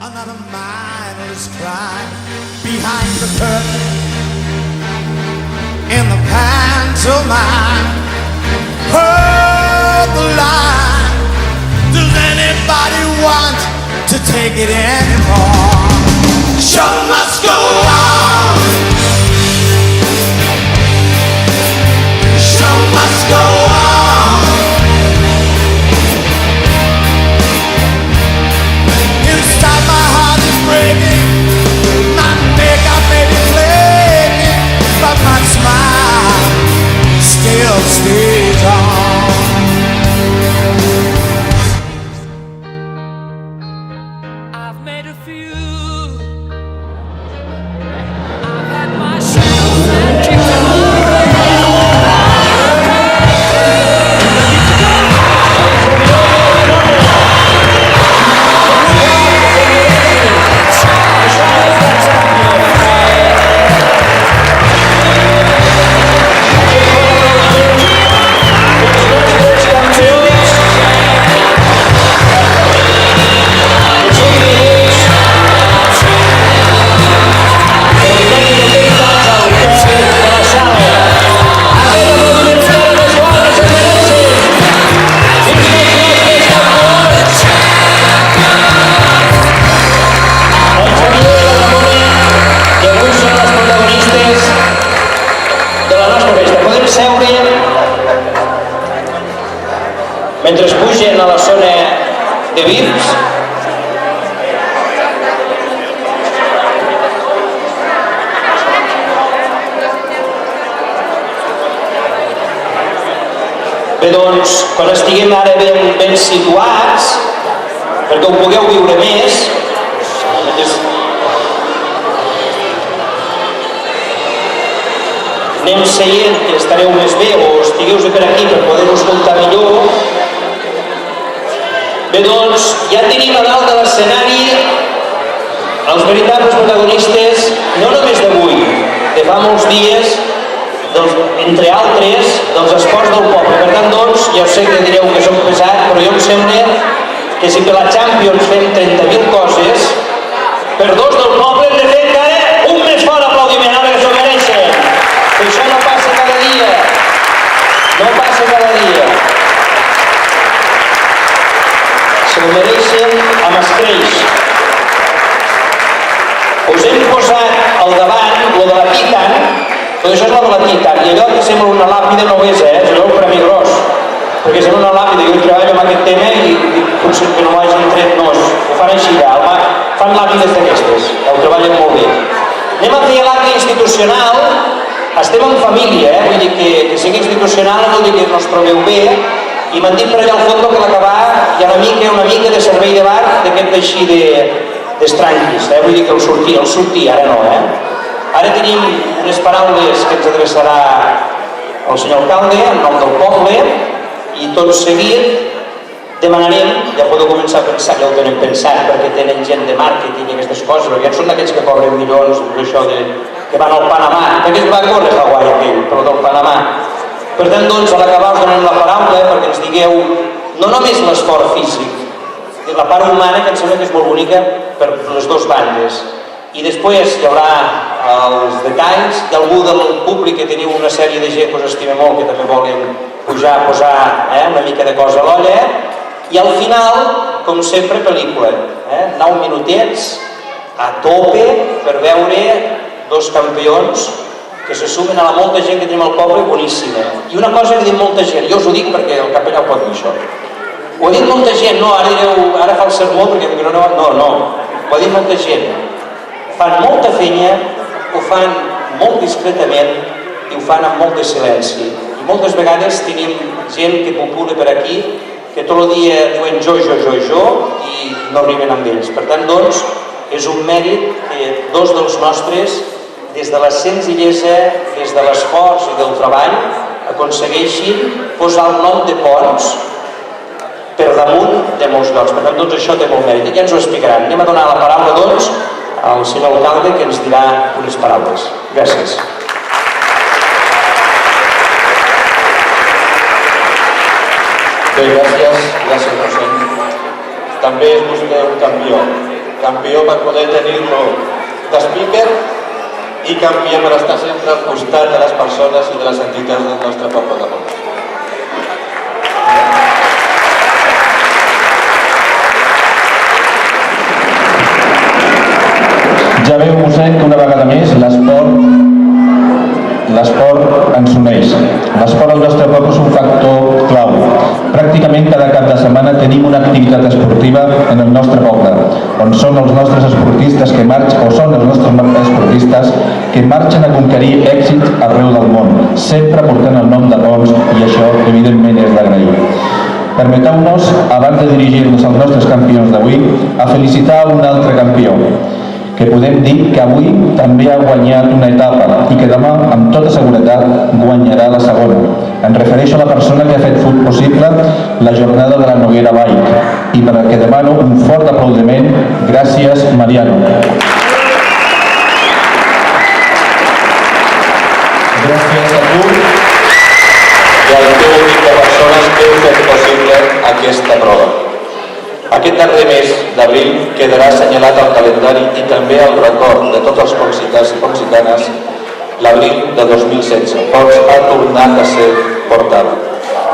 Another mindless crime behind the curtain in the pantomime. Hold the line. Does anybody want to take it anymore? Show must go on. Show must go on. Inside my heart is breaking. My makeup may be flaking, but my smile still stays on. I've made a few. I've had my shadows and kicked them mentre pugen a la zona de VIPs. Bé, doncs, quan estiguem ara ben situats, perquè ho pugueu viure més, anem seient, que estareu més bé, o estigueu per aquí per poder-ho escoltar millor. Bé, doncs, ja tenim a dalt de l'escenari els veritables protagonistes, no només d'avui, de fa molts dies, entre altres, dels esports del poble. Per tant, doncs, ja sé que direu que soc pesat, però jo em sembla que si per la Champions fem 30.000 coses, per dos del poble hem de fer encara un més fort aplaudiment, ara que s'ho mereixen. Que això no passa cada dia. No passa cada dia. S'ho mereixen amb escreix. Us hem posat al davant lo de la Titan, però això és la de la Titan, i allò que sembla una làpida no ho és, és allò un premi gros, perquè sembla una làpida. Jo treballo amb aquest tema i potser que no l'hagin tret, no, ho fan així, fan làpides d'aquestes, ho treballen molt bé. Anem a fer l'acte institucional. Estem en família, vull dir que sigui institucional vol dir que no us trobeu bé, i m'han dit per allà al fons que l'acabar hi ha una mica de servei de bar d'aquest així d'estranquis, vull dir que el sortir, ara no. Ara tenim unes paraules que ens adreçarà el senyor alcalde en nom del poble, i tot seguit demanarem, ja podeu començar a pensar, ja ho tenen pensat perquè tenen gent de màrqueting i aquestes coses, perquè ja són d'aquells que cobren milions, això que van al Panamà, perquè es va córrer Hawaii aquell, però del Panamà. Per tant, doncs, a l'acabar us donem la paraula perquè ens digueu no només l'esforç físic, la part humana, que em sembla que és molt bonica per les dues bandes, i després hi haurà els detalls, hi ha algú del públic que teniu una sèrie de gent que us estima molt, que també volen pujar a posar una mica de cosa a l'olla, i al final, com sempre, pel·lícula, 9 minutets a tope per veure dos campions que se sumen a la molta gent que tenim al poble, boníssima. I una cosa que diu molta gent, jo us ho dic perquè el capellà ho pot dir això, ho ha dit molta gent, no, ara direu, ara fa el sermó perquè no, ho ha dit molta gent, fan molta feina, ho fan molt discretament i ho fan amb molt de silenci, i moltes vegades tenim gent que popula per aquí que tot el dia diuen jo i no arriben amb ells. Per tant, doncs, és un mèrit que dos dels nostres, des de la senzillesa, des de l'esforç i del treball, aconsegueixin posar el nom de Ponts per damunt de molts llocs. Per tant, doncs això té molt mèrit. I ja ens ho explicaran. Anem a donar la paraula, doncs, al senyor alcalde, que ens dirà unes paraules. Gràcies. Bé, gràcies, Rosent. També és vostè un campió. campió per poder tenir-lo d'speaker i campió per estar sempre al costat de les persones i de les entitats del nostre poble de Pons. Ja veu, mossèn, que una vegada més l'esport ens uneix. L'esport al nostre poble és un factor clau. Pràcticament cada cap de setmana tenim una activitat esportiva en el nostre poble, on són els nostres esportistes que marxen a conquerir èxits arreu del món, sempre portant el nom de Pons, i això, evidentment, és d'agrair. Permeteu-nos, abans de dirigir-nos als nostres campions d'avui, a felicitar un altre campió, que podem dir que avui també ha guanyat una etapa i que demà, amb tota seguretat, guanyarà la segona. Em refereixo a la persona que ha fet possible la jornada de la Noguera Bike i per a què demano un fort aplaudiment. Gràcies, Mariano. Gràcies a tu i al teu equip de persones que heu fet possible aquesta prova. Aquest darrer mes d'abril quedarà assenyalat al calendari i també al record de tots els ponsitans i ponsitanes l'abril de 2016. Pons ha tornat a ser portada,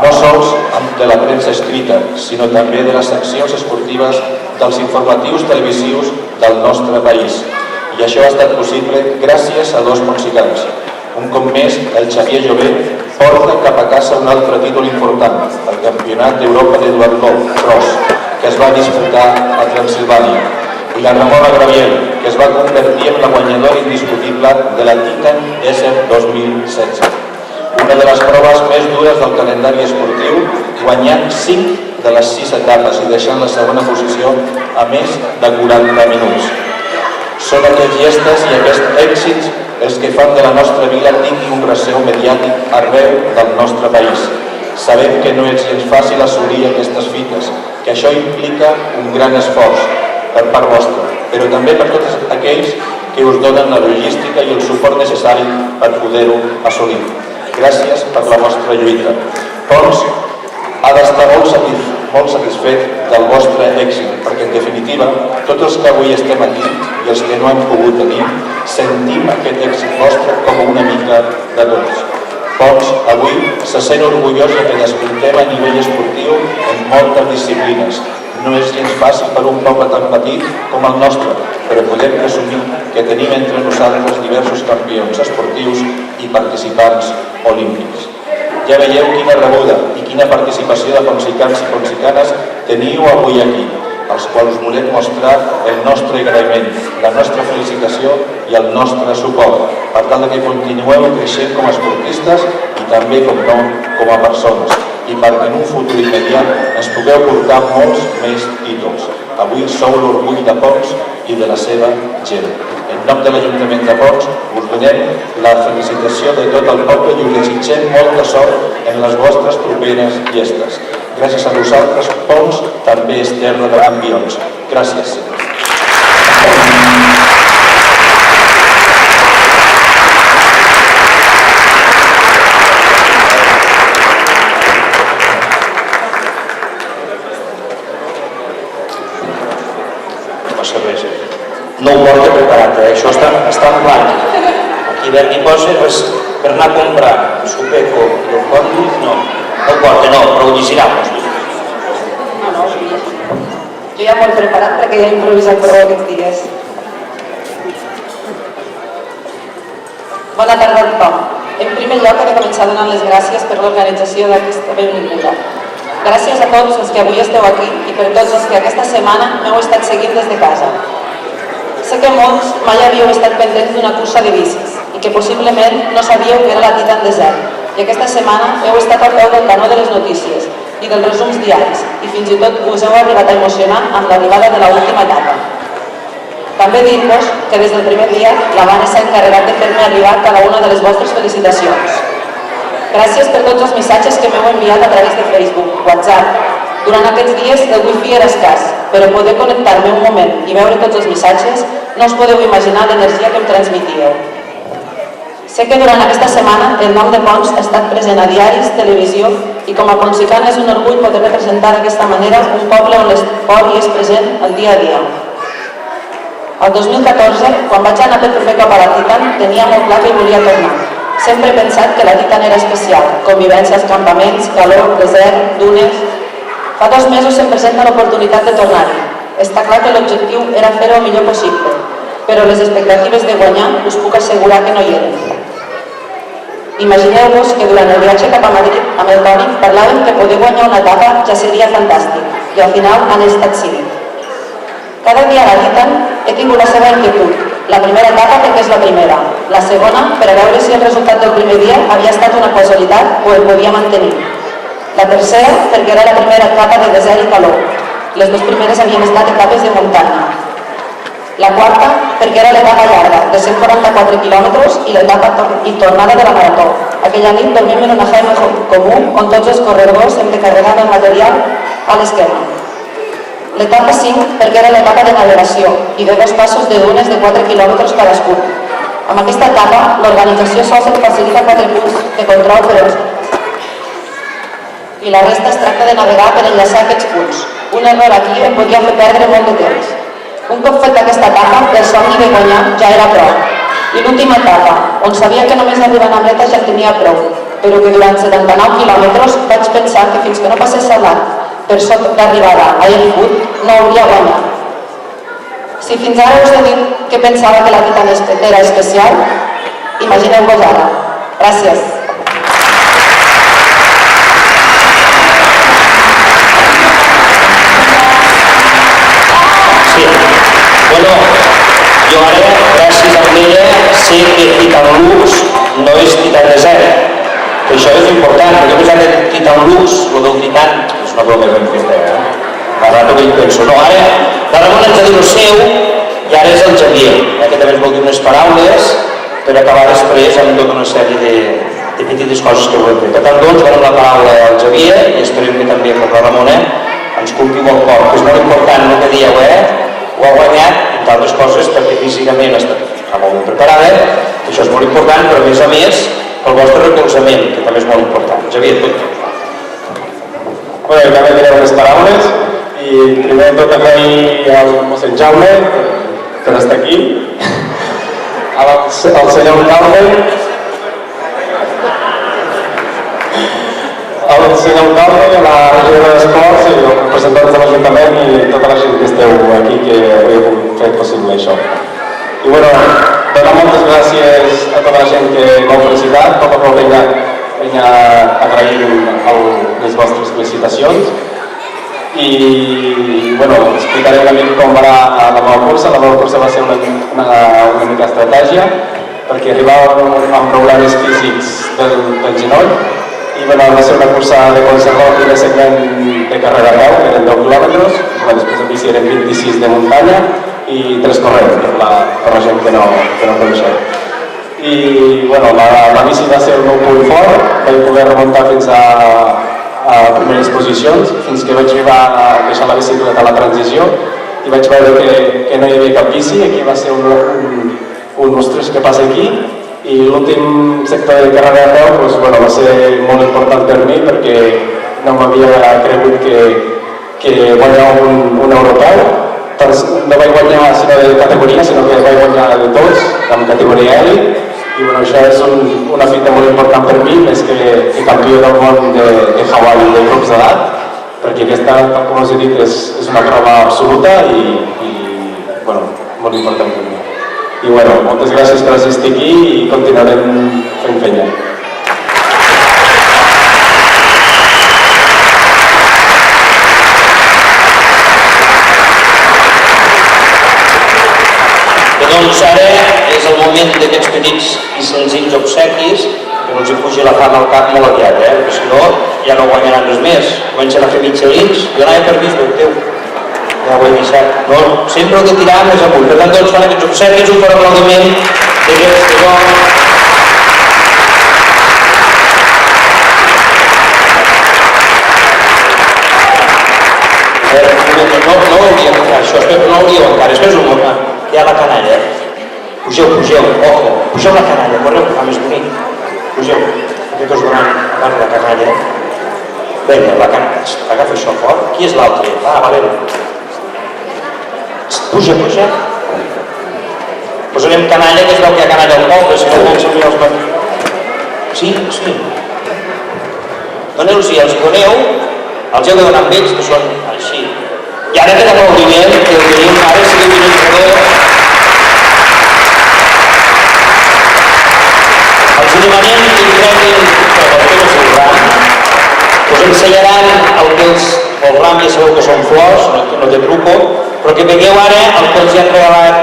no sols de la premsa escrita, sinó també de les seccions esportives dels informatius televisius del nostre país. I això ha estat possible gràcies a dos ponsitans. Un cop més, el Xavier Jové porta cap a casa un altre títol important, el Campionat d'Europa d'Eduard Ló, Cross, que es va disputar a Transilvània, i la Ramona Graviel, que es va convertir en la guanyadora indiscutible de la Titan ESER 2016. Una de les proves més dures del calendari esportiu, guanyant 5 de les 6 etapes i deixant la segona posició a més de 40 minuts. Són aquests gestes i aquests èxits els que fan de la nostra vila tingui un resseu mediàtic arreu del nostre país. Sabem que no és gens fàcil assolir aquestes fites, que això implica un gran esforç per part vostra, però també per tots aquells que us donen la logística i el suport necessari per poder-ho assolir. Gràcies per la vostra lluita. Pons ha d'estar molt satisfet del vostre èxit, perquè en definitiva tots els que avui estem aquí i els que no hem pogut venir sentim aquest èxit vostre com una mica de tots. Pons avui se sent orgullós que descomptem a nivell esportiu en moltes disciplines. No és gens fàcil per un poble tan petit com el nostre, però podem presumir que tenim entre nosaltres diversos campions esportius i participants olímpics. Ja veieu quina rebuda i quina participació de ponsicans i ponsicanes teniu avui aquí, als quals volem mostrar el nostre agraïment, la nostra felicitació i el nostre suport, per tal que continueu creixent com a esportistes i també, com no, com a persones, i perquè en un futur immediat ens pugueu portar molts més títols. Avui sou l'orgull de Pons i de la seva gent. En nom de l'Ajuntament de Pons us donem la felicitació de tot el poble i us desitgem molta sort en les vostres properes gestes. Gràcies a vosaltres, Pons també és terra de campions. Gràcies. No ho porta preparat, això està en blanc. Aquí verd i posa, per anar a comprar Supeco i el Condi, no ho porta, no, però ho llegirà. No, jo ja m'ho he preparat perquè ja he improvisat prou aquests dies. Bona tarda a tothom. En primer lloc, he de començar donant les gràcies per l'organització d'aquesta benvinguda. Gràcies a tots els que avui esteu aquí i per tots els que aquesta setmana m'heu estat seguint des de casa. Sé que molts mai havíeu estat pendents d'una cursa de bicis i que possiblement no sabíeu que era la Titan Desert i aquesta setmana heu estat al peu del canó de les notícies i dels resums diaris i fins i tot us heu arribat a emocionar amb l'arribada de l'última etapa. També dir-vos que des del primer dia la Vane s'ha encarregat de fer-me arribar cada una de les vostres felicitacions. Gràcies per tots els missatges que m'heu enviat a través de Facebook, WhatsApp. Durant aquests dies el wifi era escàs, però poder connectar-me un moment i veure tots els missatges no us podeu imaginar l'energia que em transmitíeu. Sé que durant aquesta setmana el nom de Pons ha estat present a diaris, televisió i com a ponsicana és un orgull poder representar d'aquesta manera un poble on l'esport hi és present el dia a dia. El 2014, quan vaig anar per primer cop a la Titan, tenia molt clar que hi volia tornar. Sempre he pensat que la Titan era especial. Convivències, campaments, calor, desert, dunes... Fa 2 mesos se'm presenta l'oportunitat de tornar-hi. Està clar que l'objectiu era fer-ho el millor possible, però les expectatives de guanyar us puc assegurar que no hi eren. Imagineu-vos que durant el viatge cap a Madrid amb el Toni parlàvem que poder guanyar una etapa ja seria fantàstic i al final han estat 5. Cada dia a la Titan he tingut la seva inquietud. La primera etapa perquè és la primera. La segona per a veure si el resultat del primer dia havia estat una casualitat o el podia mantenir. La tercera perquè era la primera etapa de desert i calor. Les 2 primeres havien estat etapes de muntanya. La quarta perquè era l'etapa llarga, de 144 quilòmetres i l'etapa i tornada de la marató. Aquella nit dormim en una jaima comú on tots els corredors hem de carregar el material a l'esquema. L'etapa 5 perquè era l'etapa de navegació i de 2 passos de dunes de 4 quilòmetres cadascun. Amb aquesta etapa, l'organització sols et facilita 4 punts de control per i la resta es tracta de navegar per enllaçar aquests punts. Un error aquí em podia fer perdre molt de temps. Un cop fet aquesta etapa, el somni de guanyar ja era prou. I l'última etapa, on sabia que només arribant a meta ja tenia prou, però que durant 79 quilòmetres vaig pensar que fins que no passés Salat per sota d'arribada a Elfut no hauria guanyat. Si fins ara us he dit que pensava que la Titan era especial, imagineu-vos ara. Gràcies. Bueno, jo ara, gràcies a ella, sé que Titan Lux no és Titan Desert. Que això és important, perquè jo pensava que Titan Lux, el del Titan, és una broma ben feta, fa rato que hi penso. No, ara, la Ramona ens ha dit el seu, i ara és el Xavier, que també ens vol dir unes paraules per acabar després amb tota una sèrie de petites coses que volem fer. Per tant, doncs, donem la paraula al Xavier, i esperem que també com la Ramona ens cultiva el cor, que és molt important el que dieu, ho ha guanyat, entre altres coses, perquè físicament està molt ben preparada, això és molt important, però a més, pel vostre recolzament, que també és molt important. Xavier, tot. Bé, també diré unes paraules, i primer de tot agrair al mossèn Jaume per estar aquí, al senyor alcalde, al senyor alcalde, a la regidora d'Esports i els representants de l'Ajuntament i tota la gent que esteu aquí que heu fet possible això. I bueno, donar moltes gràcies a tota la gent que m'heu felicitat, tot el que venia agrair les vostres felicitacions. I bueno, explicaré una mica com va la meva cursa. La meva cursa va ser una mica estratègia perquè arribàvem amb problemes físics del genoll i bueno, va ser una cursa de contrarreloj i de segment de carrera a peu, que eren 10 quilòmetres, després de bici eren 26 de muntanya i 3 corrents, per la gent que no coneixeu. I bueno, la bici va ser el meu punt fort, vaig poder remuntar fins a primeres posicions, fins que vaig arribar a deixar la bicicleta a la transició i vaig veure que no hi havia cap bici. Aquí va ser un ostres, què passa aquí? I l'últim sector de carrera a peu doncs, bueno, va ser molt important per mi perquè no m'havia cregut que guanyava un europeu. No vaig guanyar sinó de categoria, sinó que vaig guanyar de tots, amb categoria elit. I bueno, això és una fita molt important per mi, més que campió del món de Hawaii de grups d'edat, perquè aquesta, com us he dit, és una prova absoluta i bueno, molt important per mi. I bueno, moltes gràcies per assistir aquí i continuarem fent feina. Doncs ara és el moment d'aquests petits i senzills obsequis que no els hi pugi la fam al cap molt aviat, perquè si no ja no guanyaran res més. Comencen a fer mitjalins, jo anava per mig del teu. Ja ho he deixat. No, sempre heu de tirar més amunt. Per tant, doncs fan aquests obsequis, un fort aplaudiment d'aquests que no... No hauríem de fer això, no hauríeu encara, és un moment. Hi ha la canalla, pugeu, ojo, pugeu la canalla, correu que fa més bonic, pugeu, aquest us donant abans la canalla, vinga, la canalla, agafa això fort, qui és l'altre? Valent, puja, Posarem canalla, que es veu que hi ha canalla al poble, si no fan servir els partits. Sí, sí. Doneu-los, si els doneu, els heu de donar amb ells, que són així. I ara aquest aplaudiment que el tenim ara, si que tenim poder... Els demanem que entreguin el que no s'ho us ensenyaran el que els ram, ja sabeu que són flors, no té truco, però que veieu ara el que els hi han regalat,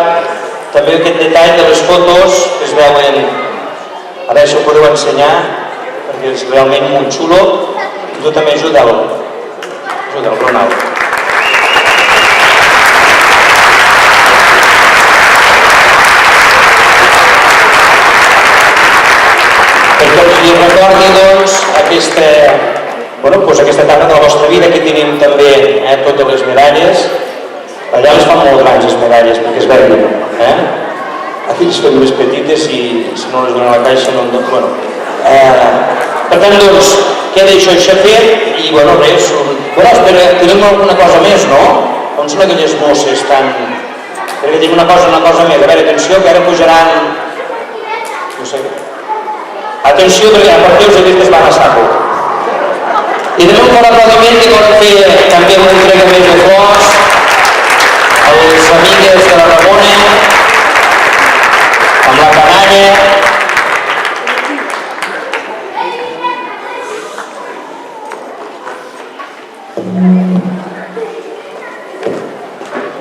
també aquest detall de les fotos que es veuen, ara això ho podeu ensenyar, perquè és realment molt xulo, i tu també ajuda'l, Ronald. Perquè els recordi, doncs, aquesta etapa de la vostra vida, que tenim també totes les medalles. Allà les fan molt grans, les medalles, perquè es veuen. Aquí les fem més petites i si no les donen a la caixa no en donen. Bueno, per tant, doncs, queda això fet i, bueno, res. Tenim alguna cosa més, no? On són aquelles mosses tan... Perquè tinc una cosa més. A veure, atenció, que ara pujaran... No sé... Atenció, perquè a partir d'aquestes van a saco. I també un bon aplaudiment que pot fer també una entrega més de flors a les amigues de la Ramona, amb la canalla.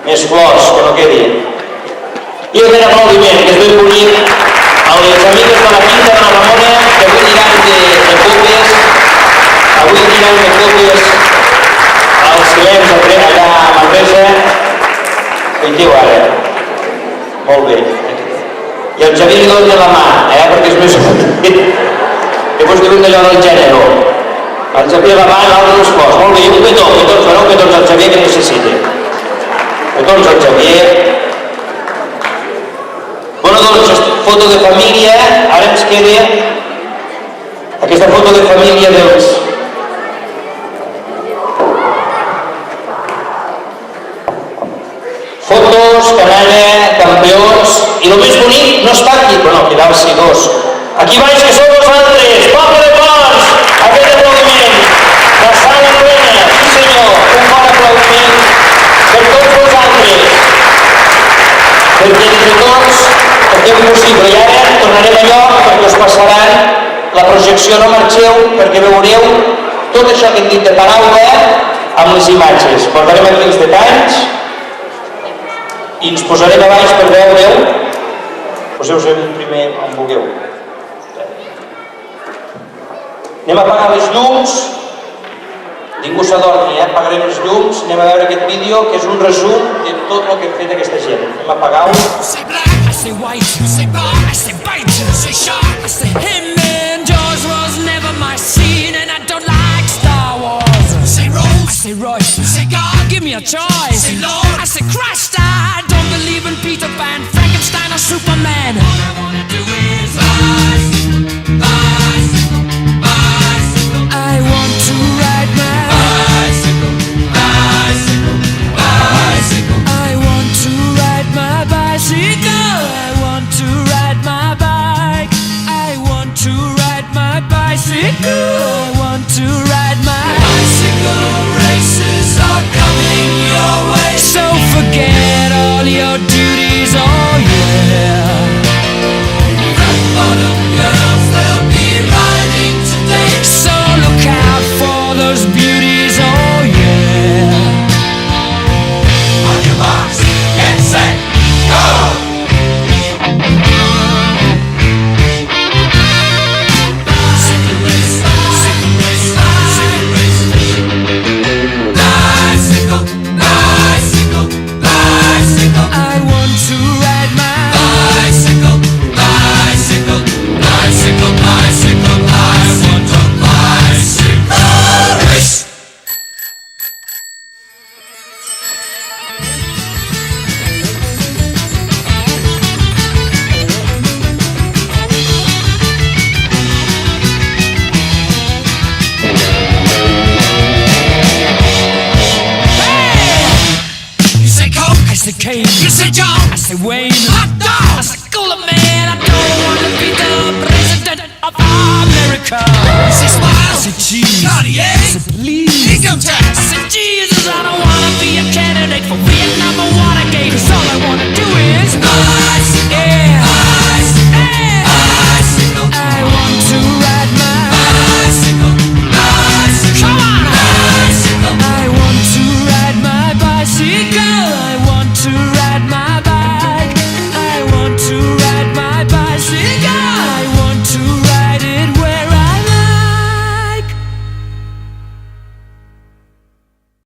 Més flors, que no quedi. I un bon aplaudiment, que és ben bonic, a les amigues de la Quinta de la Ramona, que avui diran de copes, als clients allà a Manresa. I diu ara, molt bé. I el Xavier li dona la mà, perquè és més petit. Llavors diuen allò del gènere. El Xavier la mà i l'altre les flors. Molt bé, i un petó, un petó al Xavier que necessita. Petons al Xavier. Bueno, doncs, foto de família. Ara ens queda aquesta foto de família dels... Fotos, canalla, campions, i el més bonic no està aquí, però no, quedar-s'hi dos. Aquí baix que sou vosaltres, poble de Pons, aquest aplaudiment, la sala plena, sí senyor, un bon aplaudiment per tots vosaltres, perquè entre tots ho fem possible. I ara tornarem a lloc perquè us passaran la projecció, no marxeu, perquè veureu tot això que hem dit de paraula amb les imatges. Portarem aquí els detalls, i ens posarem a baix per veure-ho. Poseu-vos primer on vulgueu. Anem a apagar les llums. Ningú s'adormi, apagarem les llums. Anem a veure aquest vídeo, que és un resum de tot el que hem fet aquesta gent. Anem a apagar-ho. Say black, I say white, you say bar, I say bite, you say shark, I say him and Jaws was never my scene, and I don't like Star Wars. Say Rose, I say Royce, you say God, give me a choice. Say Lord, I say Christ, I don't believe in Peter Pan, Frankenstein or Superman. All I wanna do is bicycle, bicycle, bicycle. I want to ride my bicycle, bicycle, bicycle. I want to ride my bicycle. I want to ride my bike. I want to ride my bicycle. I want to ride my bicycle. Races are coming your way, so forget all your duties, oh yeah. Rock bottom girls, they'll be riding today, so look out for those beauties, oh yeah. On your marks, get set, go! Bicycle race, bicycle race, bicycle race. Bicycle, bicycle, bicycle. I want to ride my bicycle, bicycle, bicycle, bicycle. I want a bicycle race. You say coke, I say cane. You say say John. I say Wayne. Hot dog. I say cooler man. I don't want to be the president of America. I say smile. I say cheese. Cartier. I say please. Income tax. I say Jesus. I don't want to be a candidate for Vietnam or Watergate. 'Cause all I want to do